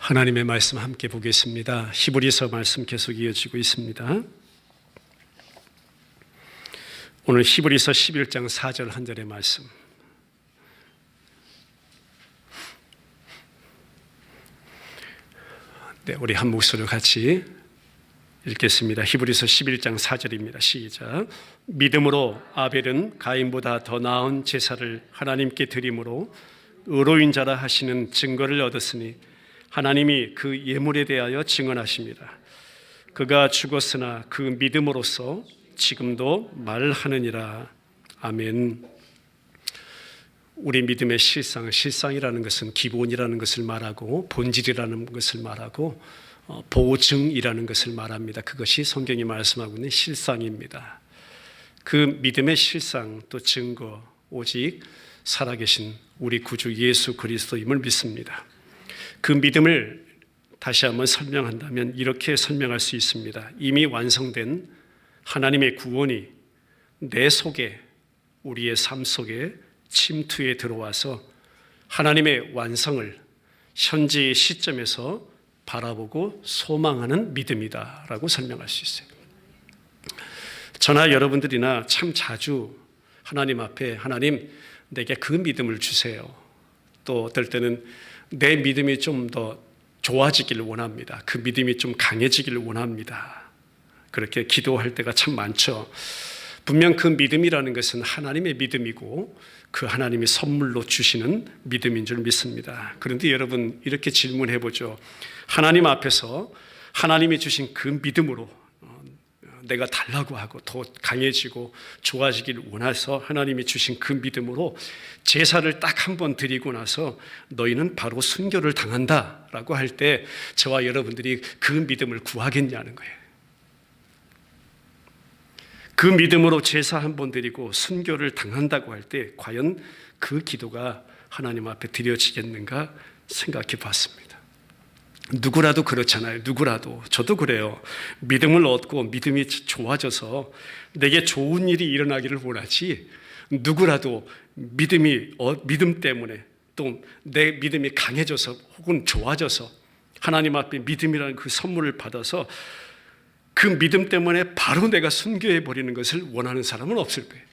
하나님의 말씀 함께 보겠습니다. 히브리서 말씀 계속 이어지고 있습니다. 오늘 히브리서 11장 4절 한 절의 말씀. 네, 우리 한 목소리로 같이 읽겠습니다. 히브리서 11장 4절입니다. 시작. 믿음으로 아벨은 가인보다 더 나은 제사를 하나님께 드림으로 의로인 자라 하시는 증거를 얻었으니 하나님이 그 예물에 대하여 증언하십니다. 그가 죽었으나 그 믿음으로써 지금도 말하느니라. 아멘. 우리 믿음의 실상이라는 것은 기본이라는 것을 말하고 본질이라는 것을 말하고 보증이라는 것을 말합니다. 그것이 성경이 말씀하고 있는 실상입니다. 그 믿음의 실상 또 증거 오직 살아계신 우리 구주 예수 그리스도임을 믿습니다. 그 믿음을 다시 한번 설명한다면 이렇게 설명할 수 있습니다. 이미 완성된 하나님의 구원이 내 속에, 우리의 삶 속에 침투에 들어와서 하나님의 완성을 현재의 시점에서 바라보고 소망하는 믿음이다라고 설명할 수 있어요. 저나 여러분들이나 참 자주 하나님 앞에 하나님 내게 그 믿음을 주세요. 또 어떨 때는 내 믿음이 좀 더 좋아지기를 원합니다. 그 믿음이 좀 강해지기를 원합니다. 그렇게 기도할 때가 참 많죠. 분명 그 믿음이라는 것은 하나님의 믿음이고 그 하나님이 선물로 주시는 믿음인 줄 믿습니다. 그런데 여러분 이렇게 질문해 보죠. 하나님 앞에서 하나님이 주신 그 믿음으로 내가 달라고 하고 더 강해지고 좋아지길 원해서 하나님이 주신 그 믿음으로 제사를 딱 한 번 드리고 나서 너희는 바로 순교를 당한다라고 할 때 저와 여러분들이 그 믿음을 구하겠냐는 거예요. 그 믿음으로 제사 한 번 드리고 순교를 당한다고 할 때 과연 그 기도가 하나님 앞에 드려지겠는가 생각해 봤습니다. 누구라도 그렇잖아요. 누구라도. 저도 그래요. 믿음을 얻고 믿음이 좋아져서 내게 좋은 일이 일어나기를 원하지, 누구라도 믿음 때문에 또 내 믿음이 강해져서 혹은 좋아져서 하나님 앞에 믿음이라는 그 선물을 받아서 그 믿음 때문에 바로 내가 순교해 버리는 것을 원하는 사람은 없을 거예요.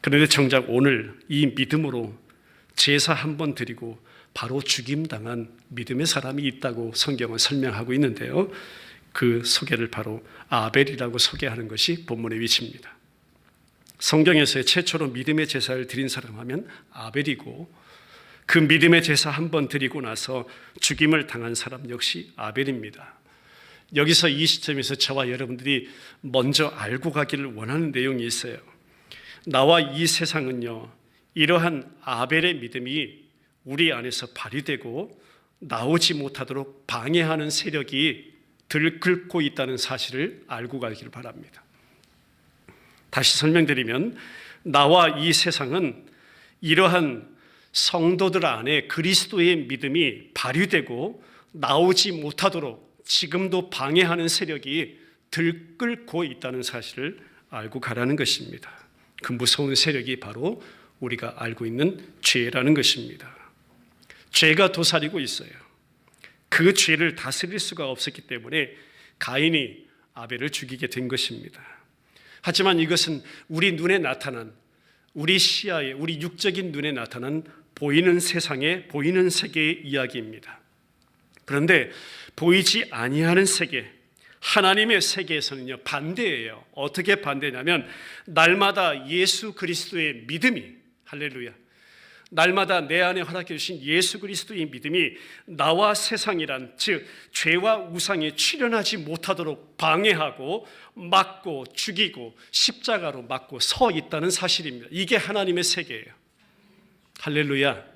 그런데 정작 오늘 이 믿음으로 제사 한 번 드리고 바로 죽임당한 믿음의 사람이 있다고 성경은 설명하고 있는데요. 그 소개를 바로 아벨이라고 소개하는 것이 본문의 위치입니다. 성경에서의 최초로 믿음의 제사를 드린 사람 하면 아벨이고 그 믿음의 제사 한 번 드리고 나서 죽임을 당한 사람 역시 아벨입니다. 여기서 이 시점에서 저와 여러분들이 먼저 알고 가기를 원하는 내용이 있어요. 나와 이 세상은요, 이러한 아벨의 믿음이 우리 안에서 발휘되고 나오지 못하도록 방해하는 세력이 들끓고 있다는 사실을 알고 가기를 바랍니다. 다시 설명드리면 나와 이 세상은 이러한 성도들 안에 그리스도의 믿음이 발휘되고 나오지 못하도록 지금도 방해하는 세력이 들끓고 있다는 사실을 알고 가라는 것입니다. 그 무서운 세력이 바로 우리가 알고 있는 죄라는 것입니다. 죄가 도사리고 있어요. 그 죄를 다스릴 수가 없었기 때문에 가인이 아벨을 죽이게 된 것입니다. 하지만 이것은 우리 눈에 나타난, 우리 시야에, 우리 육적인 눈에 나타난 보이는 세상에, 보이는 세계의 이야기입니다. 그런데 보이지 아니하는 세계, 하나님의 세계에서는요 반대예요. 어떻게 반대냐면 날마다 예수 그리스도의 믿음이, 할렐루야, 날마다 내 안에 허락해 주신 예수 그리스도의 믿음이 나와 세상이란, 즉 죄와 우상에 출현하지 못하도록 방해하고 막고 죽이고 십자가로 막고 서 있다는 사실입니다. 이게 하나님의 세계예요. 할렐루야.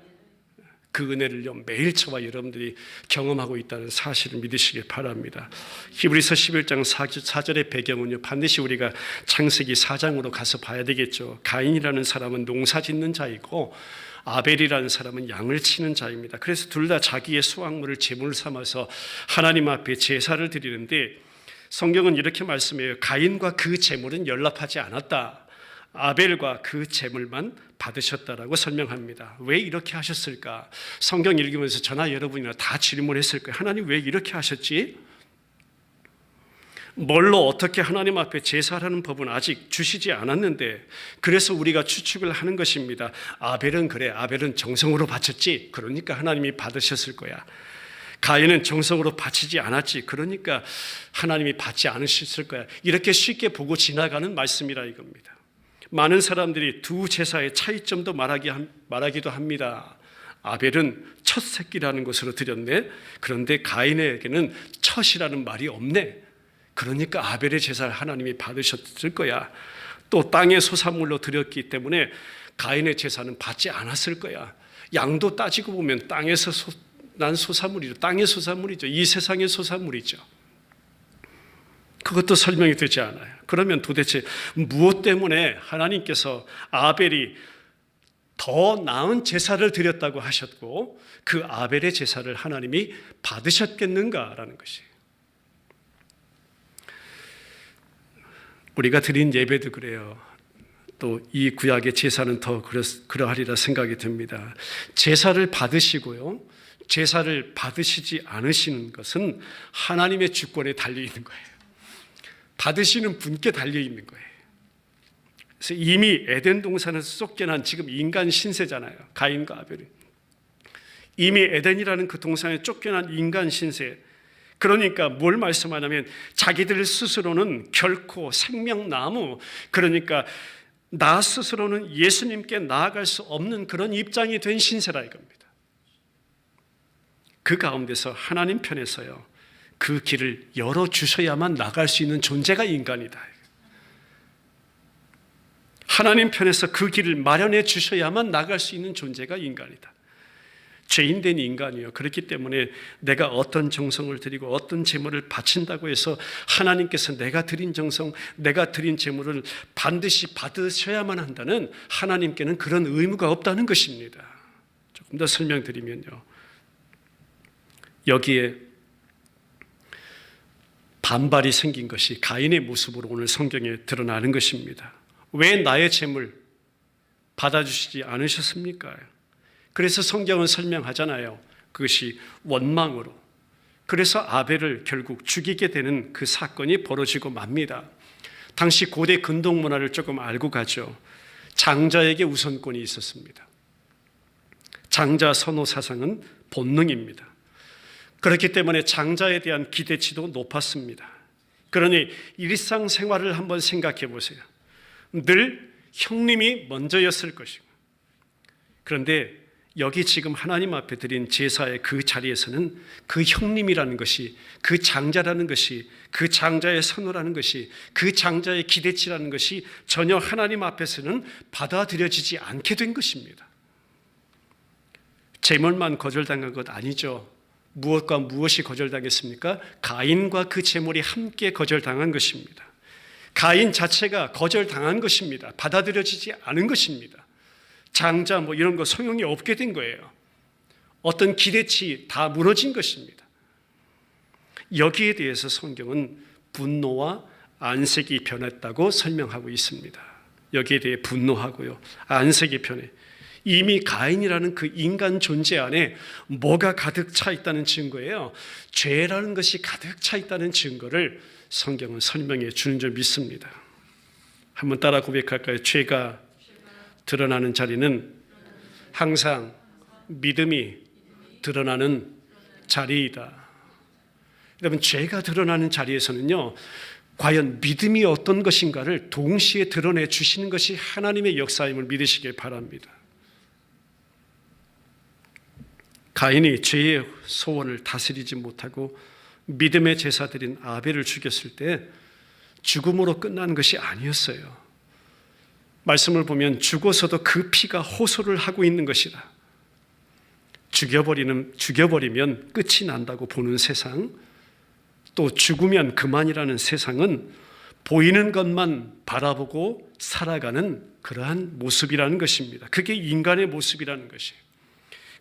그 은혜를요 매일 저와 여러분들이 경험하고 있다는 사실을 믿으시길 바랍니다. 히브리서 11장 4절의 배경은요 반드시 우리가 창세기 4장으로 가서 봐야 되겠죠. 가인이라는 사람은 농사 짓는 자이고 아벨이라는 사람은 양을 치는 자입니다. 그래서 둘 다 자기의 수확물을 제물 삼아서 하나님 앞에 제사를 드리는데 성경은 이렇게 말씀해요. 가인과 그 제물은 연락하지 않았다. 아벨과 그 제물만 받으셨다라고 설명합니다. 왜 이렇게 하셨을까? 성경 읽으면서 저나 여러분이나 다 질문했을 거예요. 하나님 왜 이렇게 하셨지? 뭘로 어떻게 하나님 앞에 제사하는 법은 아직 주시지 않았는데, 그래서 우리가 추측을 하는 것입니다. 아벨은 그래, 아벨은 정성으로 바쳤지, 그러니까 하나님이 받으셨을 거야. 가인은 정성으로 바치지 않았지, 그러니까 하나님이 받지 않으셨을 거야. 이렇게 쉽게 보고 지나가는 말씀이라 이겁니다. 많은 사람들이 두 제사의 차이점도 말하기도 합니다. 아벨은 첫 새끼라는 것으로 드렸네, 그런데 가인에게는 첫이라는 말이 없네, 그러니까 아벨의 제사를 하나님이 받으셨을 거야. 또 땅의 소산물로 드렸기 때문에 가인의 제사는 받지 않았을 거야. 양도 따지고 보면 땅에서 난 소산물이죠. 땅의 소산물이죠. 이 세상의 소산물이죠. 그것도 설명이 되지 않아요. 그러면 도대체 무엇 때문에 하나님께서 아벨이 더 나은 제사를 드렸다고 하셨고 그 아벨의 제사를 하나님이 받으셨겠는가라는 것이에요. 우리가 드린 예배도 그래요. 또 이 구약의 제사는 더 그러하리라 생각이 듭니다. 제사를 받으시고요, 제사를 받으시지 않으시는 것은 하나님의 주권에 달려있는 거예요. 받으시는 분께 달려있는 거예요. 그래서 이미 에덴 동산에서 쫓겨난 지금 인간 신세잖아요. 가인과 아벨은 이미 에덴이라는 그 동산에 쫓겨난 인간 신세. 그러니까 뭘 말씀하냐면 자기들 스스로는 결코 생명나무, 그러니까 나 스스로는 예수님께 나아갈 수 없는 그런 입장이 된 신세라 이겁니다. 그 가운데서 하나님 편에서요, 그 길을 열어주셔야만 나갈 수 있는 존재가 인간이다. 하나님 편에서 그 길을 마련해 주셔야만 나갈 수 있는 존재가 인간이다. 죄인된 인간이요. 그렇기 때문에 내가 어떤 정성을 드리고 어떤 제물을 바친다고 해서 하나님께서 내가 드린 정성, 내가 드린 제물을 반드시 받으셔야만 한다는, 하나님께는 그런 의무가 없다는 것입니다. 조금 더 설명드리면요, 여기에 반발이 생긴 것이 가인의 모습으로 오늘 성경에 드러나는 것입니다. 왜 나의 제물 받아주시지 않으셨습니까? 그래서 성경은 설명하잖아요. 그것이 원망으로. 그래서 아벨을 결국 죽이게 되는 그 사건이 벌어지고 맙니다. 당시 고대 근동 문화를 조금 알고 가죠. 장자에게 우선권이 있었습니다. 장자 선호 사상은 본능입니다. 그렇기 때문에 장자에 대한 기대치도 높았습니다. 그러니 일상생활을 한번 생각해 보세요. 늘 형님이 먼저였을 것이고, 그런데 여기 지금 하나님 앞에 드린 제사의 그 자리에서는 그 형님이라는 것이, 그 장자라는 것이, 그 장자의 선호라는 것이, 그 장자의 기대치라는 것이 전혀 하나님 앞에서는 받아들여지지 않게 된 것입니다. 제물만 거절당한 것 아니죠. 무엇과 무엇이 거절당했습니까? 가인과 그 제물이 함께 거절당한 것입니다. 가인 자체가 거절당한 것입니다. 받아들여지지 않은 것입니다. 장자 이런 거 소용이 없게 된 거예요. 어떤 기대치 다 무너진 것입니다. 여기에 대해서 성경은 분노와 안색이 변했다고 설명하고 있습니다. 여기에 대해 분노하고요, 안색이 변해. 이미 가인이라는 그 인간 존재 안에 뭐가 가득 차 있다는 증거예요. 죄라는 것이 가득 차 있다는 증거를 성경은 설명해 주는 줄 믿습니다. 한번 따라 고백할까요? 죄가 드러나는 자리는 항상 믿음이 드러나는 자리이다. 여러분, 죄가 드러나는 자리에서는요, 과연 믿음이 어떤 것인가를 동시에 드러내 주시는 것이 하나님의 역사임을 믿으시길 바랍니다. 가인이 죄의 소원을 다스리지 못하고 믿음의 제사드린 아벨을 죽였을 때 죽음으로 끝난 것이 아니었어요. 말씀을 보면 죽어서도 그 피가 호소를 하고 있는 것이라. 죽여버리면 끝이 난다고 보는 세상, 또 죽으면 그만이라는 세상은 보이는 것만 바라보고 살아가는 그러한 모습이라는 것입니다. 그게 인간의 모습이라는 것이에요.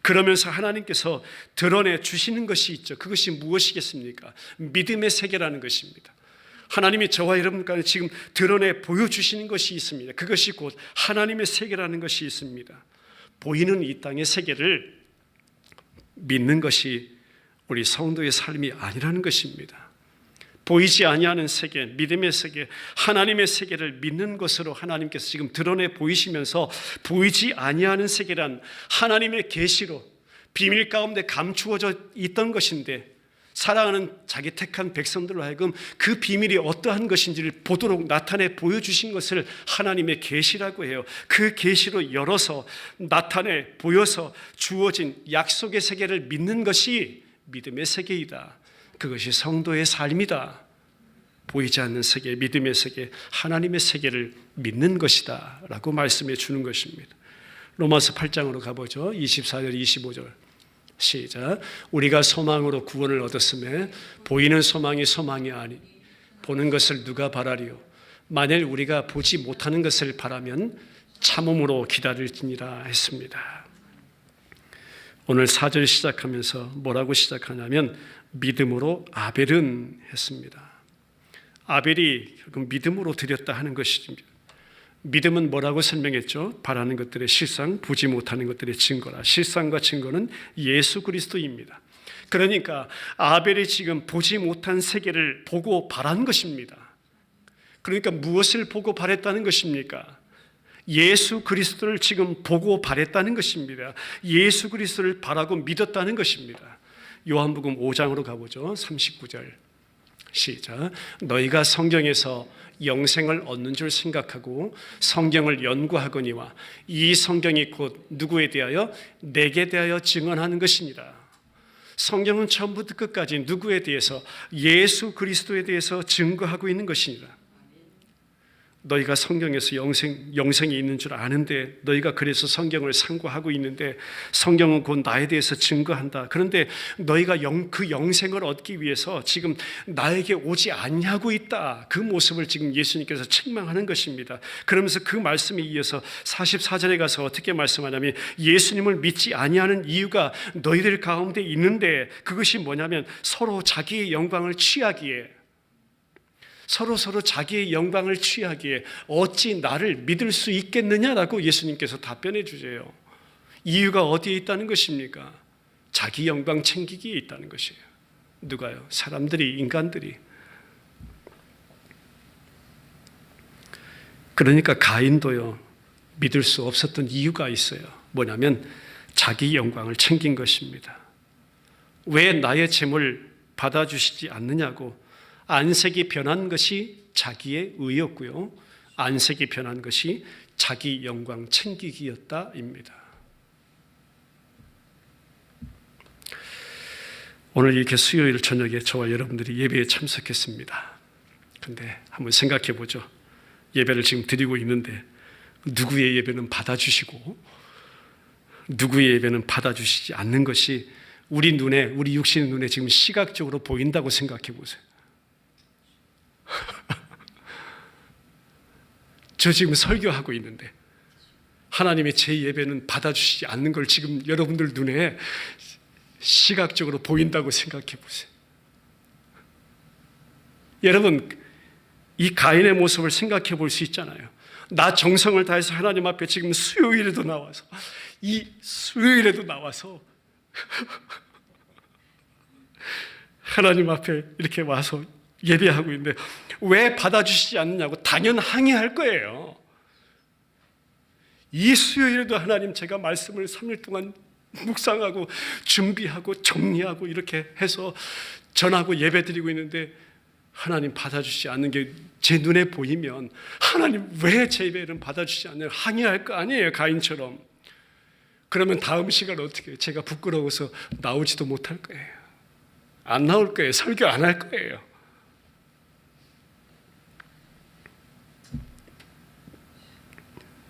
그러면서 하나님께서 드러내 주시는 것이 있죠. 그것이 무엇이겠습니까? 믿음의 세계라는 것입니다. 하나님이 저와 여러분까지 지금 드러내 보여주시는 것이 있습니다. 그것이 곧 하나님의 세계라는 것이 있습니다. 보이는 이 땅의 세계를 믿는 것이 우리 성도의 삶이 아니라는 것입니다. 보이지 아니하는 세계, 믿음의 세계, 하나님의 세계를 믿는 것으로 하나님께서 지금 드러내 보이시면서 보이지 아니하는 세계란 하나님의 계시로 비밀 가운데 감추어져 있던 것인데 사랑하는 자기 택한 백성들로 하여금 그 비밀이 어떠한 것인지를 보도록 나타내 보여주신 것을 하나님의 계시라고 해요. 그 계시로 열어서 나타내 보여서 주어진 약속의 세계를 믿는 것이 믿음의 세계이다. 그것이 성도의 삶이다. 보이지 않는 세계, 믿음의 세계, 하나님의 세계를 믿는 것이다 라고 말씀해 주는 것입니다. 로마서 8장으로 가보죠. 24절 25절 시작. 우리가 소망으로 구원을 얻었음에 보이는 소망이 소망이 아니 보는 것을 누가 바라리요. 만일 우리가 보지 못하는 것을 바라면 참음으로 기다릴지니라 했습니다. 오늘 4절 시작하면서 뭐라고 시작하냐면 믿음으로 아벨은 했습니다. 아벨이 결국 믿음으로 드렸다 하는 것입니다. 믿음은 뭐라고 설명했죠? 바라는 것들의 실상, 보지 못하는 것들의 증거라. 실상과 증거는 예수 그리스도입니다. 그러니까 아벨이 지금 보지 못한 세계를 보고 바란 것입니다. 그러니까 무엇을 보고 바랬다는 것입니까? 예수 그리스도를 지금 보고 바랬다는 것입니다. 예수 그리스도를 바라고 믿었다는 것입니다. 요한복음 5장으로 가보죠. 39절 시작. 너희가 성경에서 영생을 얻는 줄 생각하고 성경을 연구하거니와 이 성경이 곧 누구에 대하여? 내게 대하여 증언하는 것이니라. 성경은 처음부터 끝까지 누구에 대해서? 예수 그리스도에 대해서 증거하고 있는 것이니라. 너희가 성경에서 영생이 있는 줄 아는데 너희가 그래서 성경을 상고하고 있는데 성경은 곧 나에 대해서 증거한다. 그런데 너희가 그 영생을 얻기 위해서 지금 나에게 오지 않냐고 있다. 그 모습을 지금 예수님께서 책망하는 것입니다. 그러면서 그 말씀에 이어서 44절에 가서 어떻게 말씀하냐면 예수님을 믿지 아니하는 이유가 너희들 가운데 있는데 그것이 뭐냐면 서로 자기의 영광을 취하기에 서로 자기의 영광을 취하기에 어찌 나를 믿을 수 있겠느냐라고 예수님께서 답변해 주세요. 이유가 어디에 있다는 것입니까? 자기 영광 챙기기에 있다는 것이에요. 누가요? 사람들이, 인간들이. 그러니까 가인도요, 믿을 수 없었던 이유가 있어요. 뭐냐면 자기 영광을 챙긴 것입니다. 왜 나의 재물 받아주시지 않느냐고. 안색이 변한 것이 자기의 의였고요. 안색이 변한 것이 자기 영광 챙기기였다입니다. 오늘 이렇게 수요일 저녁에 저와 여러분들이 예배에 참석했습니다. 그런데 한번 생각해 보죠. 예배를 지금 드리고 있는데 누구의 예배는 받아주시고 누구의 예배는 받아주시지 않는 것이 우리 눈에, 우리 육신의 눈에 지금 시각적으로 보인다고 생각해 보세요. 저 지금 설교하고 있는데 하나님의 제 예배는 받아주시지 않는 걸 지금 여러분들 눈에 시각적으로 보인다고 생각해 보세요. 여러분, 이 가인의 모습을 생각해 볼 수 있잖아요. 나 정성을 다해서 하나님 앞에 지금 수요일에도 나와서 하나님 앞에 이렇게 와서 예배하고 있는데 왜 받아주시지 않느냐고 당연 항의할 거예요. 이 수요일에도 하나님 제가 말씀을 3일 동안 묵상하고 준비하고 정리하고 이렇게 해서 전하고 예배드리고 있는데 하나님 받아주시지 않는 게 제 눈에 보이면 하나님 왜 제 예배는 받아주시지 않느냐 항의할 거 아니에요. 가인처럼. 그러면 다음 시간 어떻게 해요? 제가 부끄러워서 나오지도 못할 거예요. 안 나올 거예요. 설교 안 할 거예요.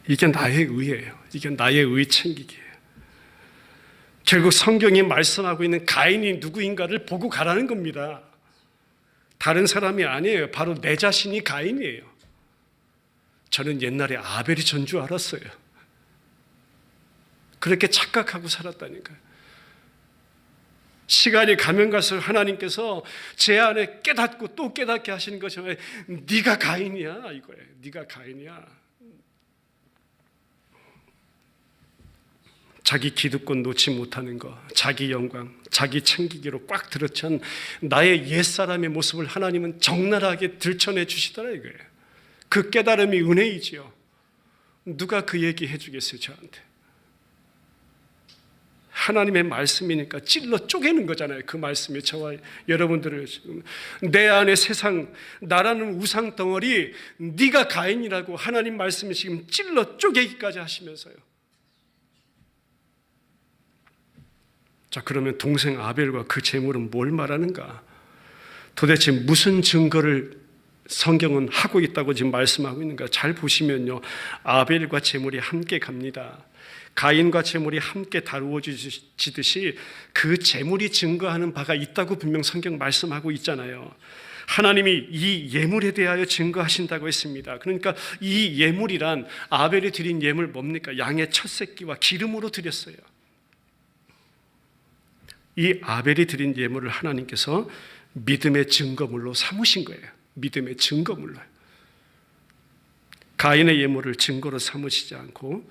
이게 나의 의예요. 이게 나의 의 챙기기예요. 결국 성경이 말씀하고 있는 가인이 누구인가를 보고 가라는 겁니다. 다른 사람이 아니에요. 바로 내 자신이 가인이에요. 저는 옛날에 아벨이 전 줄 알았어요. 그렇게 착각하고 살았다니까요. 시간이 가면 갈수록 하나님께서 제 안에 깨닫고 또 깨닫게 하시는 것이잖아요. 네가 가인이야 이거예요. 네가 가인이야. 자기 기득권 놓지 못하는 것, 자기 영광, 자기 챙기기로 꽉 들어찬 나의 옛사람의 모습을 하나님은 적나라하게 들춰내 주시더라 이거예요. 그 깨달음이 은혜이지요. 누가 그 얘기 해주겠어요 저한테. 하나님의 말씀이니까 찔러 쪼개는 거잖아요. 그 말씀이 저와 여러분들을 지금 내 안에 세상 나라는 우상 덩어리 네가 가인이라고 하나님 말씀이 지금 찔러 쪼개기까지 하시면서요. 자, 그러면 동생 아벨과 그 제물은 뭘 말하는가? 도대체 무슨 증거를 성경은 하고 있다고 지금 말씀하고 있는가? 잘 보시면요, 아벨과 제물이 함께 갑니다. 가인과 제물이 함께 다루어지듯이 그 제물이 증거하는 바가 있다고 분명 성경 말씀하고 있잖아요. 하나님이 이 예물에 대하여 증거하신다고 했습니다. 그러니까 이 예물이란 아벨이 드린 예물 뭡니까? 양의 첫 새끼와 기름으로 드렸어요. 이 아벨이 드린 예물을 하나님께서 믿음의 증거물로 삼으신 거예요. 믿음의 증거물로. 가인의 예물을 증거로 삼으시지 않고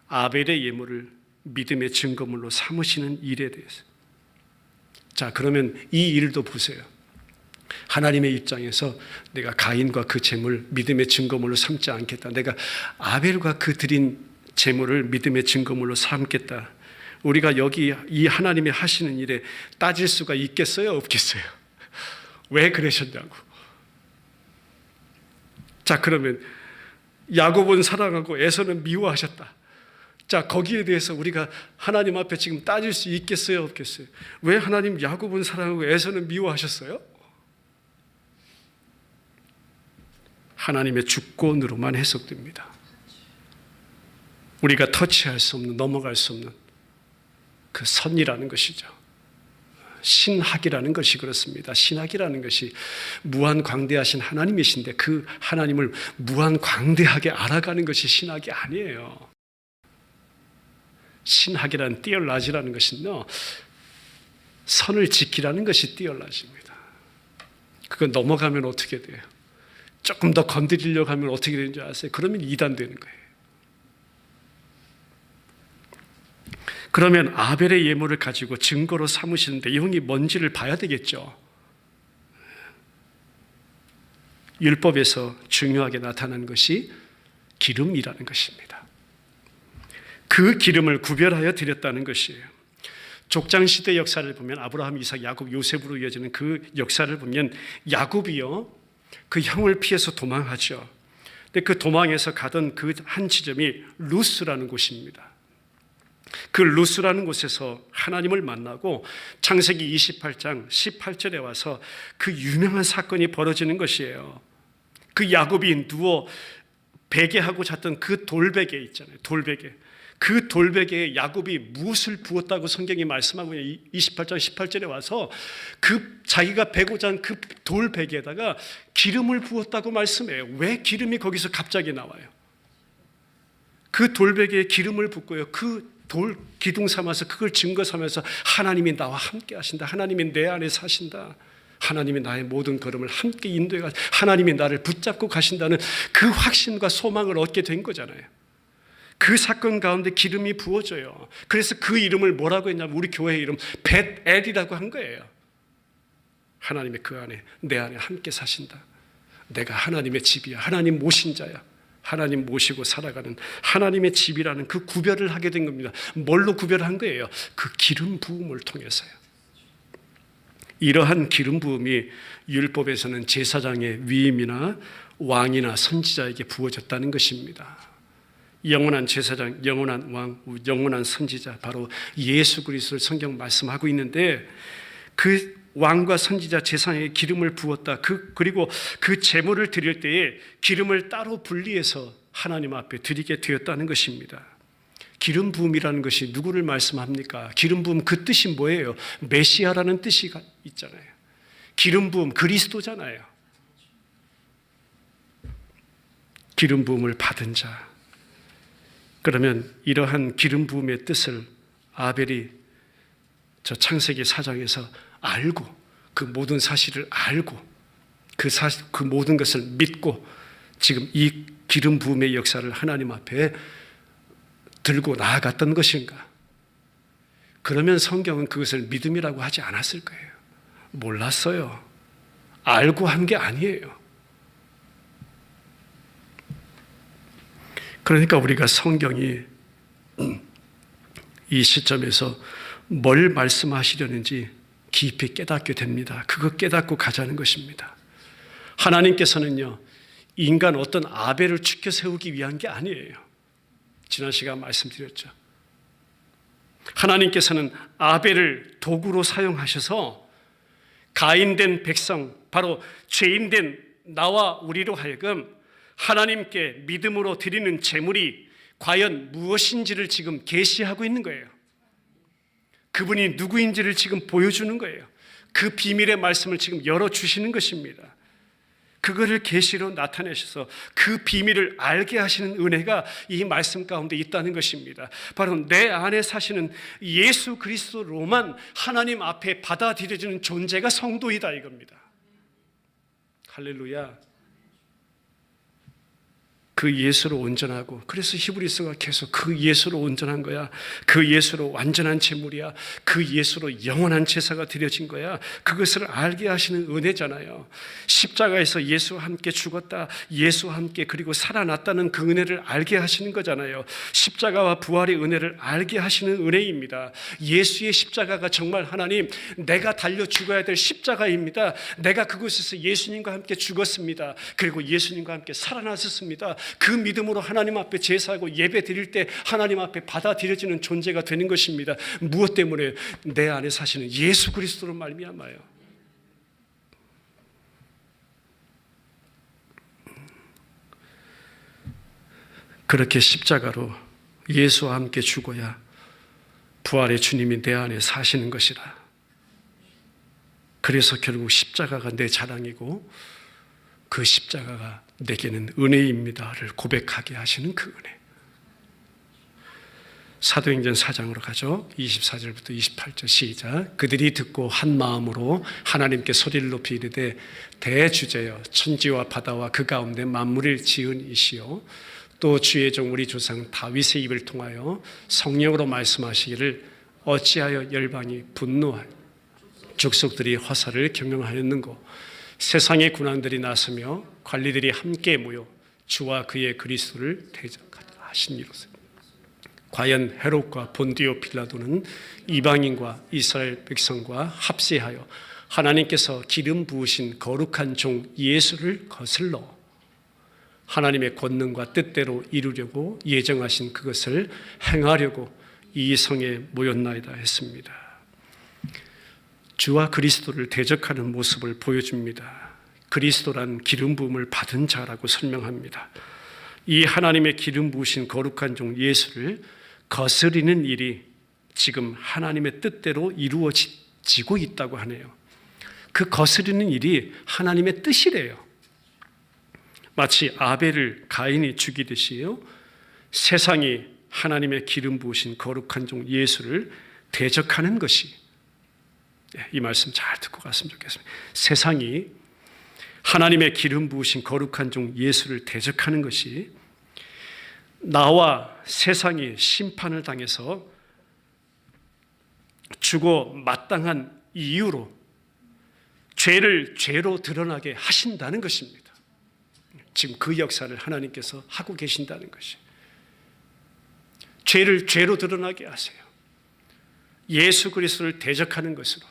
아벨의 예물을 믿음의 증거물로 삼으시는 일에 대해서. 자, 그러면 이 일도 보세요. 하나님의 입장에서 내가 가인과 그 제물 믿음의 증거물로 삼지 않겠다. 내가 아벨과 그 드린 제물을 믿음의 증거물로 삼겠다. 우리가 여기 이 하나님이 하시는 일에 따질 수가 있겠어요? 없겠어요? 왜 그러셨냐고. 자, 그러면 야곱은 사랑하고 에서는 미워하셨다. 자, 거기에 대해서 우리가 하나님 앞에 지금 따질 수 있겠어요? 없겠어요? 왜 하나님 야곱은 사랑하고 에서는 미워하셨어요? 하나님의 주권으로만 해석됩니다. 우리가 터치할 수 없는, 넘어갈 수 없는 그 선이라는 것이죠. 신학이라는 것이 그렇습니다. 신학이라는 것이 무한광대하신 하나님이신데 그 하나님을 무한광대하게 알아가는 것이 신학이 아니에요. 신학이라는 띠얼라지라는 것은요, 선을 지키라는 것이 띠얼라지입니다. 그거 넘어가면 어떻게 돼요? 조금 더 건드리려고 하면 어떻게 되는 줄 아세요? 그러면 이단되는 거예요. 그러면 아벨의 예물을 가지고 증거로 삼으시는데 내용이 뭔지를 봐야 되겠죠. 율법에서 중요하게 나타난 것이 기름이라는 것입니다. 그 기름을 구별하여 드렸다는 것이에요. 족장시대 역사를 보면 아브라함, 이삭, 야곱, 요셉으로 이어지는 그 역사를 보면 야곱이요, 그 형을 피해서 도망하죠. 근데 그 도망해서 가던 그 한 지점이 루스라는 곳입니다. 그 루스라는 곳에서 하나님을 만나고 창세기 28장 18절에 와서 그 유명한 사건이 벌어지는 것이에요. 그 야곱이 누워 베개하고 잤던 그 돌베개 있잖아요. 돌베개. 그 돌베개에 야곱이 무엇을 부었다고 성경이 말씀하고 28장 18절에 와서 그 자기가 베고 잔 그 돌베개에다가 기름을 부었다고 말씀해요. 왜 기름이 거기서 갑자기 나와요? 그 돌베개에 기름을 붓고요. 그 돌 기둥 삼아서 그걸 증거 삼아서 하나님이 나와 함께 하신다. 하나님이 내 안에 사신다. 하나님이 나의 모든 걸음을 함께 인도해 가신다. 하나님이 나를 붙잡고 가신다는 그 확신과 소망을 얻게 된 거잖아요. 그 사건 가운데 기름이 부어져요. 그래서 그 이름을 뭐라고 했냐면 우리 교회 이름 벳엘이라고 한 거예요. 하나님이 그 안에 내 안에 함께 사신다. 내가 하나님의 집이야. 하나님 모신 자야. 하나님 모시고 살아가는 하나님의 집이라는 그 구별을 하게 된 겁니다. 뭘로 구별한 거예요? 그 기름 부음을 통해서요. 이러한 기름 부음이 율법에서는 제사장의 위임이나 왕이나 선지자에게 부어졌다는 것입니다. 영원한 제사장, 영원한 왕, 영원한 선지자, 바로 예수 그리스도를 성경 말씀하고 있는데 그 왕과 선지자 제사장에게 기름을 부었다. 그리고 그 제물을 드릴 때에 기름을 따로 분리해서 하나님 앞에 드리게 되었다는 것입니다. 기름 부음이라는 것이 누구를 말씀합니까? 기름 부음 그 뜻이 뭐예요? 메시아라는 뜻이 있잖아요. 기름 부음 그리스도잖아요. 기름 부음을 받은 자. 그러면 이러한 기름 부음의 뜻을 아벨이 저 창세기 4장에서 알고 그 모든 사실을 알고 그 모든 것을 믿고 지금 이 기름 부음의 역사를 하나님 앞에 들고 나아갔던 것인가? 그러면 성경은 그것을 믿음이라고 하지 않았을 거예요. 몰랐어요. 알고 한 게 아니에요. 그러니까 우리가 성경이 이 시점에서 뭘 말씀하시려는지 깊이 깨닫게 됩니다. 그거 깨닫고 가자는 것입니다. 하나님께서는요, 인간 어떤 아벨을 추켜 세우기 위한 게 아니에요. 지난 시간 말씀드렸죠. 하나님께서는 아벨을 도구로 사용하셔서 가인된 백성, 바로 죄인된 나와 우리로 하여금 하나님께 믿음으로 드리는 제물이 과연 무엇인지를 지금 계시하고 있는 거예요. 그분이 누구인지를 지금 보여주는 거예요. 그 비밀의 말씀을 지금 열어주시는 것입니다. 그거를 계시로 나타내셔서 그 비밀을 알게 하시는 은혜가 이 말씀 가운데 있다는 것입니다. 바로 내 안에 사시는 예수 그리스도로만 하나님 앞에 받아들여지는 존재가 성도이다 이겁니다. 할렐루야. 그 예수로 온전하고, 그래서 히브리서가 계속 그 예수로 온전한 거야, 그 예수로 완전한 제물이야, 그 예수로 영원한 제사가 드려진 거야, 그것을 알게 하시는 은혜잖아요. 십자가에서 예수와 함께 죽었다, 예수와 함께 그리고 살아났다는 그 은혜를 알게 하시는 거잖아요. 십자가와 부활의 은혜를 알게 하시는 은혜입니다. 예수의 십자가가 정말 하나님, 내가 달려 죽어야 될 십자가입니다. 내가 그곳에서 예수님과 함께 죽었습니다. 그리고 예수님과 함께 살아났었습니다. 그 믿음으로 하나님 앞에 제사하고 예배 드릴 때 하나님 앞에 받아들여지는 존재가 되는 것입니다. 무엇 때문에? 내 안에 사시는 예수 그리스도로 말미암아요. 그렇게 십자가로 예수와 함께 죽어야 부활의 주님이 내 안에 사시는 것이라. 그래서 결국 십자가가 내 자랑이고 그 십자가가 내게는 은혜입니다를 고백하게 하시는 그 은혜. 사도행전 4장으로 가죠. 24절부터 28절 시작. 그들이 듣고 한 마음으로 하나님께 소리를 높이 이르되 대주제여 천지와 바다와 그 가운데 만물을 지은 이시요 또 주의 종 우리 조상 다윗의 입을 통하여 성령으로 말씀하시기를 어찌하여 열방이 분노하여 족속들이 화살을 경영하였는고 세상의 군왕들이 나서며 관리들이 함께 모여 주와 그의 그리스도를 대적하라 하시니로서. 과연 헤롯과 본디오 빌라도는 이방인과 이스라엘 백성과 합세하여 하나님께서 기름 부으신 거룩한 종 예수를 거슬러 하나님의 권능과 뜻대로 이루려고 예정하신 그것을 행하려고 이 성에 모였나이다 했습니다. 주와 그리스도를 대적하는 모습을 보여줍니다. 그리스도란 기름 부음을 받은 자라고 설명합니다. 이 하나님의 기름 부으신 거룩한 종 예수를 거스리는 일이 지금 하나님의 뜻대로 이루어지고 있다고 하네요. 그 거스리는 일이 하나님의 뜻이래요. 마치 아벨을 가인이 죽이듯이요, 세상이 하나님의 기름 부으신 거룩한 종 예수를 대적하는 것이, 이 말씀 잘 듣고 갔으면 좋겠습니다. 세상이 하나님의 기름 부으신 거룩한 종 예수를 대적하는 것이 나와 세상이 심판을 당해서 죽어 마땅한 이유로 죄를 죄로 드러나게 하신다는 것입니다. 지금 그 역사를 하나님께서 하고 계신다는 것이, 죄를 죄로 드러나게 하세요. 예수 그리스도를 대적하는 것으로,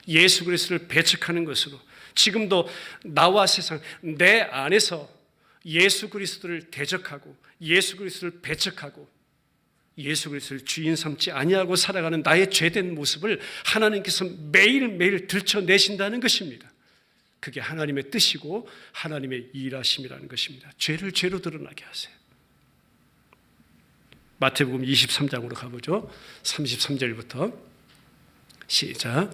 예수 그리스도를 배척하는 것으로 지금도 나와 세상, 내 안에서 예수 그리스도를 대적하고 예수 그리스도를 배척하고 예수 그리스도를 주인 삼지 아니하고 살아가는 나의 죄된 모습을 하나님께서 매일매일 들춰내신다는 것입니다. 그게 하나님의 뜻이고 하나님의 일하심이라는 것입니다. 죄를 죄로 드러나게 하세요. 마태복음 23장으로 가보죠. 33절부터 시작.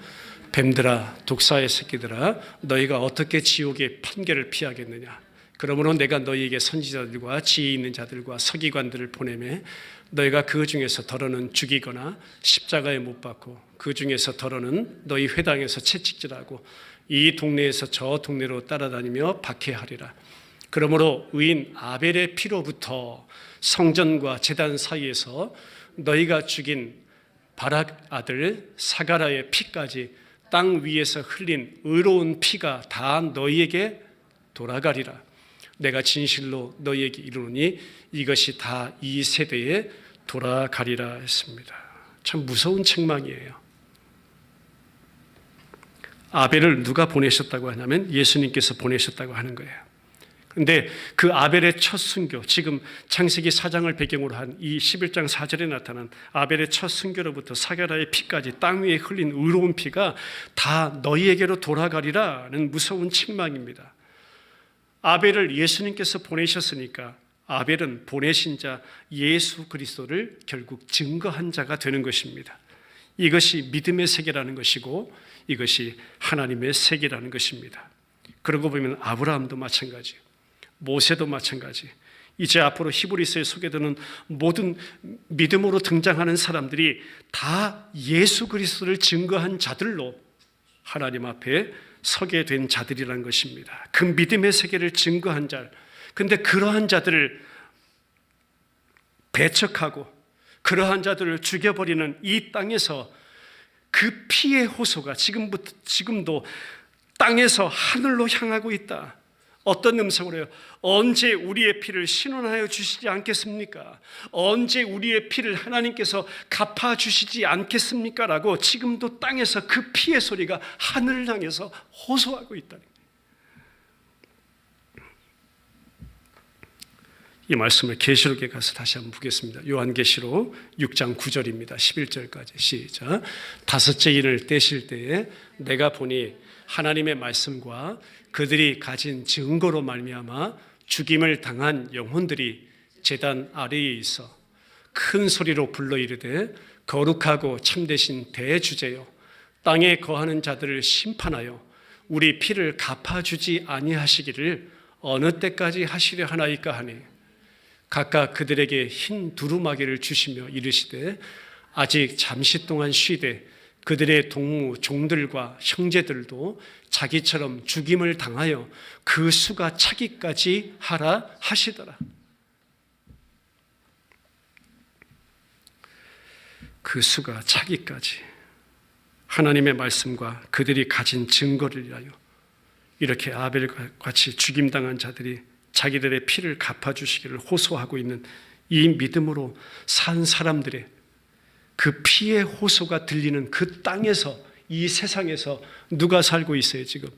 뱀들아 독사의 새끼들아 너희가 어떻게 지옥의 판결을 피하겠느냐. 그러므로 내가 너희에게 선지자들과 지혜 있는 자들과 서기관들을 보내매 너희가 그 중에서 더러는 죽이거나 십자가에 못 박고 그 중에서 더러는 너희 회당에서 채찍질하고 이 동네에서 저 동네로 따라다니며 박해하리라. 그러므로 의인 아벨의 피로부터 성전과 제단 사이에서 너희가 죽인 바락 아들 사가라의 피까지 땅 위에서 흘린 의로운 피가 다 너희에게 돌아가리라. 내가 진실로 너희에게 이르노니 이것이 다 이 세대에 돌아가리라 했습니다. 참 무서운 책망이에요. 아벨을 누가 보내셨다고 하냐면 예수님께서 보내셨다고 하는 거예요. 그런데 그 아벨의 첫 순교, 지금 창세기 4장을 배경으로 한 이 11장 4절에 나타난 아벨의 첫 순교로부터 사가라의 피까지 땅 위에 흘린 의로운 피가 다 너희에게로 돌아가리라는 무서운 책망입니다. 아벨을 예수님께서 보내셨으니까 아벨은 보내신 자 예수 그리스도를 결국 증거한 자가 되는 것입니다. 이것이 믿음의 세계라는 것이고 이것이 하나님의 세계라는 것입니다. 그러고 보면 아브라함도 마찬가지, 모세도 마찬가지, 이제 앞으로 히브리서에 소개되는 모든 믿음으로 등장하는 사람들이 다 예수 그리스도를 증거한 자들로 하나님 앞에 서게 된 자들이라는 것입니다. 그 믿음의 세계를 증거한 자. 그런데 그러한 자들을 배척하고 그러한 자들을 죽여버리는 이 땅에서 그 피의 호소가 지금도 땅에서 하늘로 향하고 있다. 어떤 음성으로 해요? 언제 우리의 피를 신원하여 주시지 않겠습니까? 언제 우리의 피를 하나님께서 갚아주시지 않겠습니까? 라고 지금도 땅에서 그 피의 소리가 하늘을 향해서 호소하고 있다는 거예요. 이 말씀을 계시록에 가서 다시 한번 보겠습니다. 요한계시록 6장 9절입니다. 11절까지 시작. 다섯째 인을 떼실 때에 내가 보니 하나님의 말씀과 그들이 가진 증거로 말미암아 죽임을 당한 영혼들이 제단 아래에 있어 큰 소리로 불러 이르되 거룩하고 참되신 대주제여 땅에 거하는 자들을 심판하여 우리 피를 갚아주지 아니하시기를 어느 때까지 하시려 하나이까 하니 각각 그들에게 흰 두루마기를 주시며 이르시되 아직 잠시 동안 쉬되 그들의 동무 종들과 형제들도 자기처럼 죽임을 당하여 그 수가 차기까지 하라 하시더라. 그 수가 차기까지 하나님의 말씀과 그들이 가진 증거를 위하여 이렇게 아벨과 같이 죽임당한 자들이 자기들의 피를 갚아주시기를 호소하고 있는 이 믿음으로 산 사람들의 그 피의 호소가 들리는 그 땅에서, 이 세상에서 누가 살고 있어요? 지금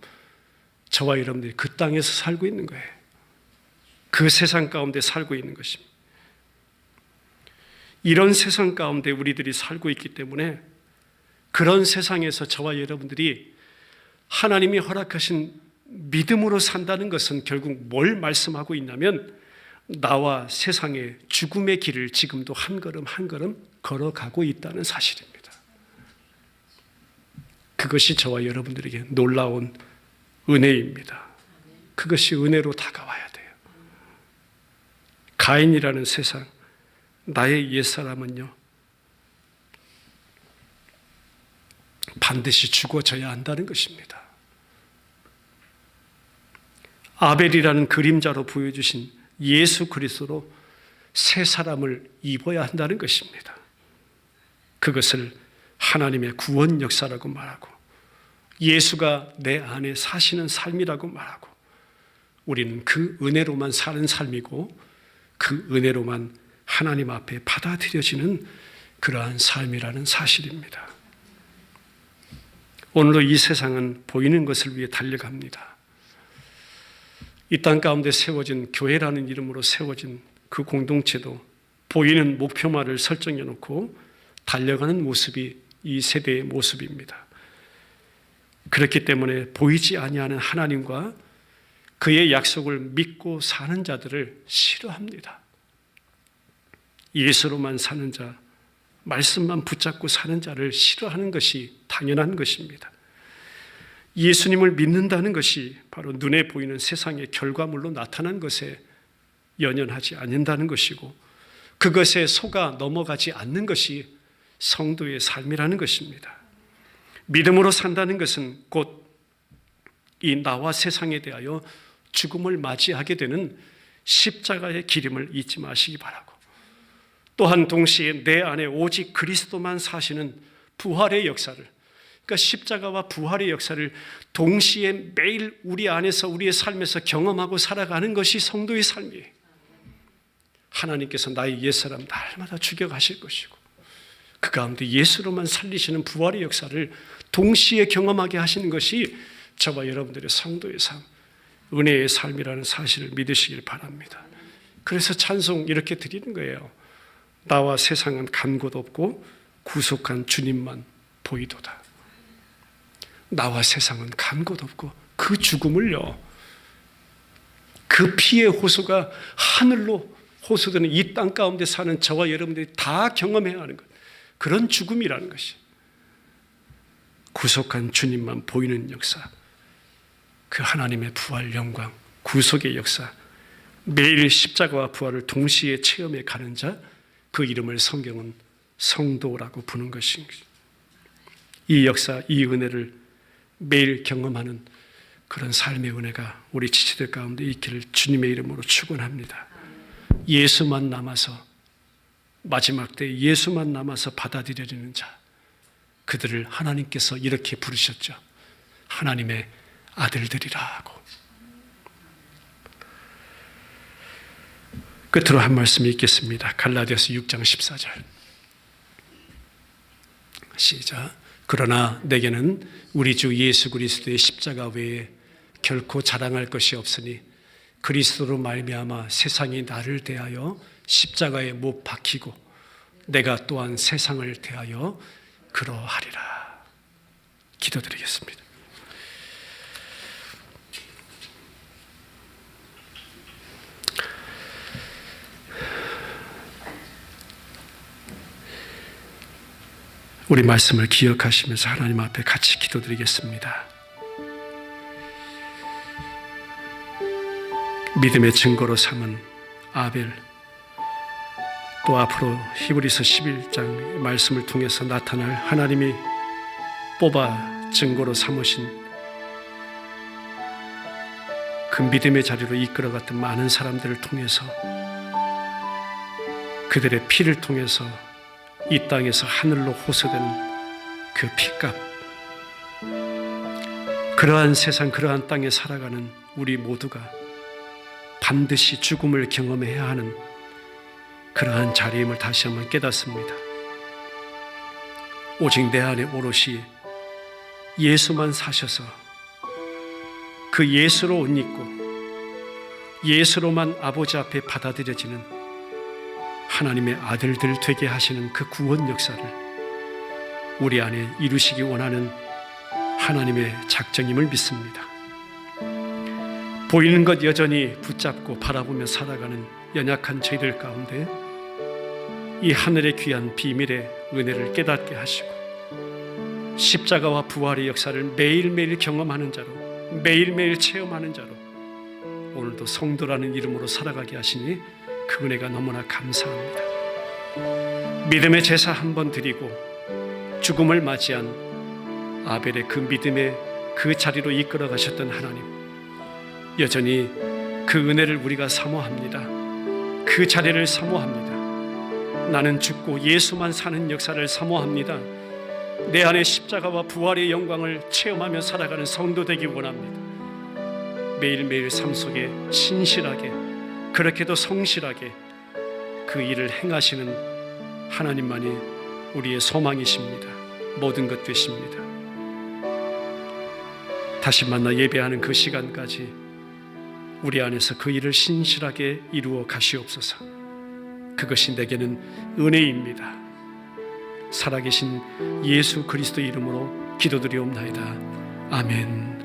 저와 여러분들이 그 땅에서 살고 있는 거예요. 그 세상 가운데 살고 있는 것입니다. 이런 세상 가운데 우리들이 살고 있기 때문에 그런 세상에서 저와 여러분들이 하나님이 허락하신 믿음으로 산다는 것은 결국 뭘 말씀하고 있냐면 나와 세상의 죽음의 길을 지금도 한 걸음 한 걸음 걸어가고 있다는 사실입니다. 그것이 저와 여러분들에게 놀라운 은혜입니다. 그것이 은혜로 다가와야 돼요. 가인이라는 세상, 나의 옛사람은요 반드시 죽어져야 한다는 것입니다. 아벨이라는 그림자로 보여주신 예수 그리스도로 새 사람을 입어야 한다는 것입니다. 그것을 하나님의 구원 역사라고 말하고 예수가 내 안에 사시는 삶이라고 말하고 우리는 그 은혜로만 사는 삶이고 그 은혜로만 하나님 앞에 받아들여지는 그러한 삶이라는 사실입니다. 오늘도 이 세상은 보이는 것을 위해 달려갑니다. 이 땅 가운데 세워진 교회라는 이름으로 세워진 그 공동체도 보이는 목표만을 설정해 놓고 달려가는 모습이 이 세대의 모습입니다. 그렇기 때문에 보이지 아니하는 하나님과 그의 약속을 믿고 사는 자들을 싫어합니다. 예수로만 사는 자, 말씀만 붙잡고 사는 자를 싫어하는 것이 당연한 것입니다. 예수님을 믿는다는 것이 바로 눈에 보이는 세상의 결과물로 나타난 것에 연연하지 않는다는 것이고, 그것에 속아 넘어가지 않는 것이 성도의 삶이라는 것입니다. 믿음으로 산다는 것은 곧 이 나와 세상에 대하여 죽음을 맞이하게 되는 십자가의 기림을 잊지 마시기 바라고, 또한 동시에 내 안에 오직 그리스도만 사시는 부활의 역사를, 그러니까 십자가와 부활의 역사를 동시에 매일 우리 안에서 우리의 삶에서 경험하고 살아가는 것이 성도의 삶이에요. 하나님께서 나의 옛사람 날마다 죽여가실 것이고, 그 가운데 예수로만 살리시는 부활의 역사를 동시에 경험하게 하시는 것이 저와 여러분들의 성도의 삶, 은혜의 삶이라는 사실을 믿으시길 바랍니다. 그래서 찬송 이렇게 드리는 거예요. 나와 세상은 간 곳 없고 구속한 주님만 보이도다. 나와 세상은 간 곳 없고, 그 죽음을요, 그 피의 호소가 하늘로 호소되는 이 땅 가운데 사는 저와 여러분들이 다 경험해야 하는 것, 그런 죽음이라는 것이 구속한 주님만 보이는 역사, 그 하나님의 부활 영광, 구속의 역사, 매일 십자가와 부활을 동시에 체험해 가는 자, 그 이름을 성경은 성도라고 부르는 것입니다. 이 역사, 이 은혜를 매일 경험하는 그런 삶의 은혜가 우리 지체들 가운데 있기를 주님의 이름으로 축원합니다. 예수만 남아서, 마지막 때 예수만 남아서 받아들여지는 자, 그들을 하나님께서 이렇게 부르셨죠. 하나님의 아들들이라고. 끝으로 한 말씀이 있겠습니다. 갈라디아서 6장 14절 시작. 그러나 내게는 우리 주 예수 그리스도의 십자가 외에 결코 자랑할 것이 없으니 그리스도로 말미암아 세상이 나를 대하여 십자가에 못 박히고 내가 또한 세상을 대하여 그러하리라. 기도드리겠습니다. 우리 말씀을 기억하시면서 하나님 앞에 같이 기도드리겠습니다. 믿음의 증거로 삼은 아벨, 또 앞으로 히브리서 11장 말씀을 통해서 나타날 하나님이 뽑아 증거로 삼으신 그 믿음의 자리로 이끌어갔던 많은 사람들을 통해서, 그들의 피를 통해서 이 땅에서 하늘로 호소되는 그 피값, 그러한 세상, 그러한 땅에 살아가는 우리 모두가 반드시 죽음을 경험해야 하는 그러한 자리임을 다시 한번 깨닫습니다. 오직 내 안에 오롯이 예수만 사셔서 그 예수로 옷 입고 예수로만 아버지 앞에 받아들여지는 하나님의 아들들 되게 하시는 그 구원 역사를 우리 안에 이루시기 원하는 하나님의 작정임을 믿습니다. 보이는 것 여전히 붙잡고 바라보며 살아가는 연약한 저희들 가운데 이 하늘의 귀한 비밀의 은혜를 깨닫게 하시고, 십자가와 부활의 역사를 매일매일 경험하는 자로, 매일매일 체험하는 자로 오늘도 성도라는 이름으로 살아가게 하시니 그 은혜가 너무나 감사합니다. 믿음의 제사 한 번 드리고 죽음을 맞이한 아벨의 그 믿음의 그 자리로 이끌어 가셨던 하나님, 여전히 그 은혜를 우리가 사모합니다. 그 자리를 사모합니다. 나는 죽고 예수만 사는 역사를 사모합니다. 내 안에 십자가와 부활의 영광을 체험하며 살아가는 성도 되기 원합니다. 매일매일 삶 속에 신실하게, 그렇게도 성실하게 그 일을 행하시는 하나님만이 우리의 소망이십니다. 모든 것 되십니다. 다시 만나 예배하는 그 시간까지 우리 안에서 그 일을 신실하게 이루어 가시옵소서. 그것이 내게는 은혜입니다. 살아계신 예수 그리스도 이름으로 기도드리옵나이다. 아멘.